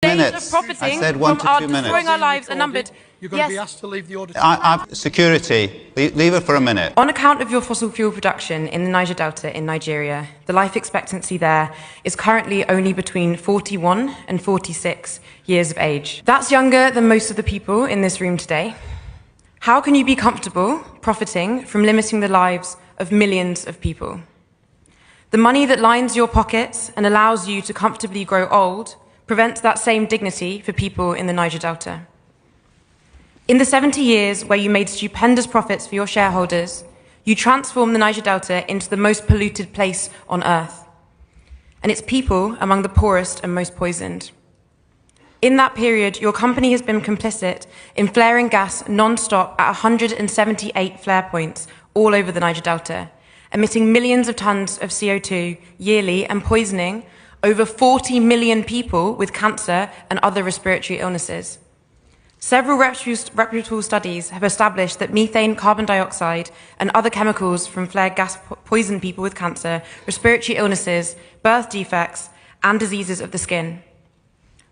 Minutes. Profiting I said 1 to 2 minutes. Destroying our lives are numbered. You're going to be asked to leave the auditorium. Security, leave it for a minute. On account of your fossil fuel production in the Niger Delta in Nigeria, the life expectancy there is currently only between 41 and 46 years of age. That's younger than most of the people in this room today. How can you be comfortable profiting from limiting the lives of millions of people? The money that lines your pockets and allows you to comfortably grow old prevents that same dignity for people in the Niger Delta. In the 70 years where you made stupendous profits for your shareholders, you transformed the Niger Delta into the most polluted place on earth, and its people among the poorest and most poisoned. In that period, your company has been complicit in flaring gas non-stop at 178 flare points all over the Niger Delta, emitting millions of tons of CO2 yearly and poisoning over 40 million people with cancer and other respiratory illnesses. Several reputable studies have established that methane, carbon dioxide, and other chemicals from flared gas poison people with cancer, respiratory illnesses, birth defects, and diseases of the skin.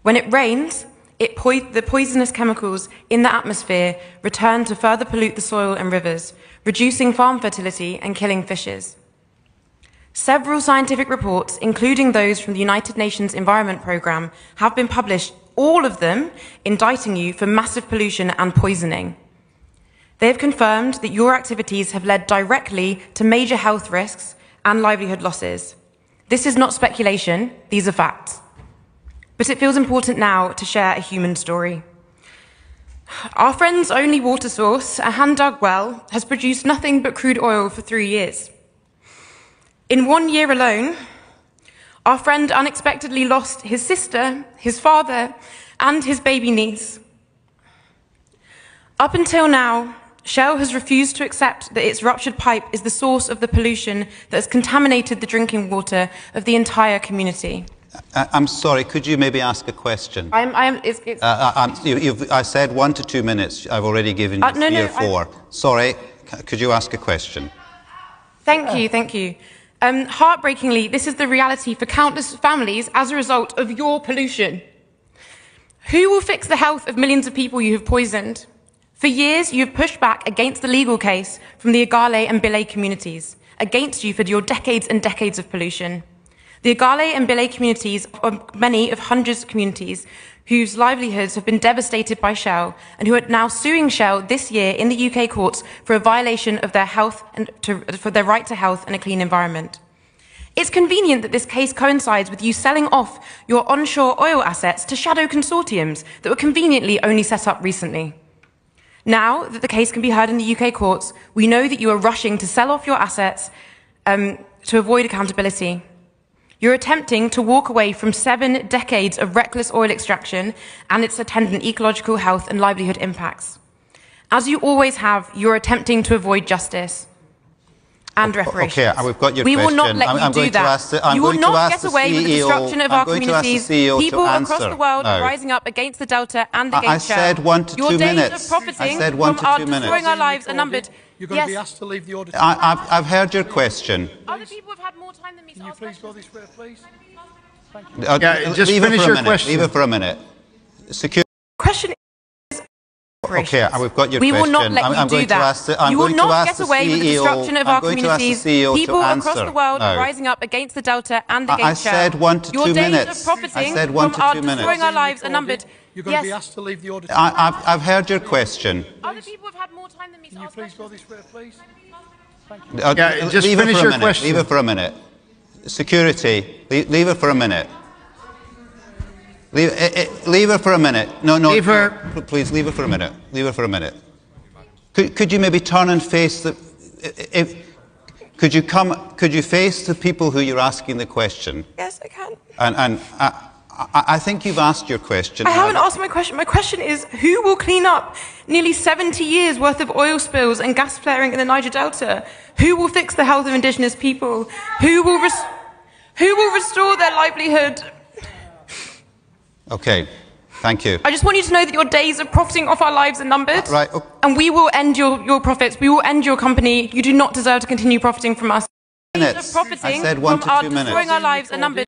When it rains, the poisonous chemicals in the atmosphere return to further pollute the soil and rivers, reducing farm fertility and killing fishes. Several scientific reports, including those from the United Nations Environment Programme, have been published, all of them indicting you for massive pollution and poisoning. They have confirmed that your activities have led directly to major health risks and livelihood losses. This is not speculation, these are facts. But it feels important now to share a human story. Our friend's only water source, a hand-dug well, has produced nothing but crude oil for 3 years. In 1 year alone, our friend unexpectedly lost his sister, his father, and his baby niece. Up until now, Shell has refused to accept that its ruptured pipe is the source of the pollution that has contaminated the drinking water of the entire community. I'm sorry, could you maybe ask a question? I said 1 to 2 minutes. I've already given you 3 or 4. Sorry, could you ask a question? Thank you. Heartbreakingly, this is the reality for countless families as a result of your pollution. Who will fix the health of millions of people you have poisoned? For years, you have pushed back against the legal case from the Igale and Bile communities, against you for your decades and decades of pollution. The Igale and Bile communities are many of hundreds of communities whose livelihoods have been devastated by Shell and who are now suing Shell this year in the UK courts for a violation of their health and for their right to health and a clean environment. It's convenient that this case coincides with you selling off your onshore oil assets to shadow consortiums that were conveniently only set up recently. Now that the case can be heard in the UK courts, we know that you are rushing to sell off your assets to avoid accountability. You're attempting to walk away from 7 decades of reckless oil extraction and its attendant ecological health and livelihood impacts. As you always have, you're attempting to avoid justice and reparations. Okay, we've got your question. We will not let you do that. You will not get away with the destruction of our communities. People across the world are rising up against the Delta and against Shell. I said 1 to 2 minutes. Your days of profiting from destroying our lives are numbered. You're going to be asked to leave the auditorium. I've heard your question. Other people have had more time than me to ask questions. Can you please go this way, please? Thank you. Just finish your question. Leave it for a minute. Question is... Okay, we've got your question. We will not let you do that. You will not get away with the destruction of our communities. People across the world are rising up against the Delta and against Shell. I said 1 to 2 minutes. Your days of profiting from destroying our lives are numbered. You're going to be asked to leave the auditorium. I've heard your question. Other people have had more time than me to ask questions. Can you please go this way, please? Thank you. Just finish your question. Leave it for a minute. Security, leave it for a minute. Leave it for a minute. No. Please leave it for a minute. Leave it for a minute. Could you maybe turn and face the? Could you face the people who you're asking the question? Yes, I can. And I think you've asked your question. I haven't asked my question. My question is, who will clean up nearly 70 years worth of oil spills and gas flaring in the Niger Delta? Who will fix the health of indigenous people? Who will restore their livelihood? Okay, thank you. I just want you to know that your days of profiting off our lives are numbered. Right. Okay. And we will end your profits. We will end your company. You do not deserve to continue profiting from us. Minutes. I said 1 to 2 minutes. Destroying our lives are numbered.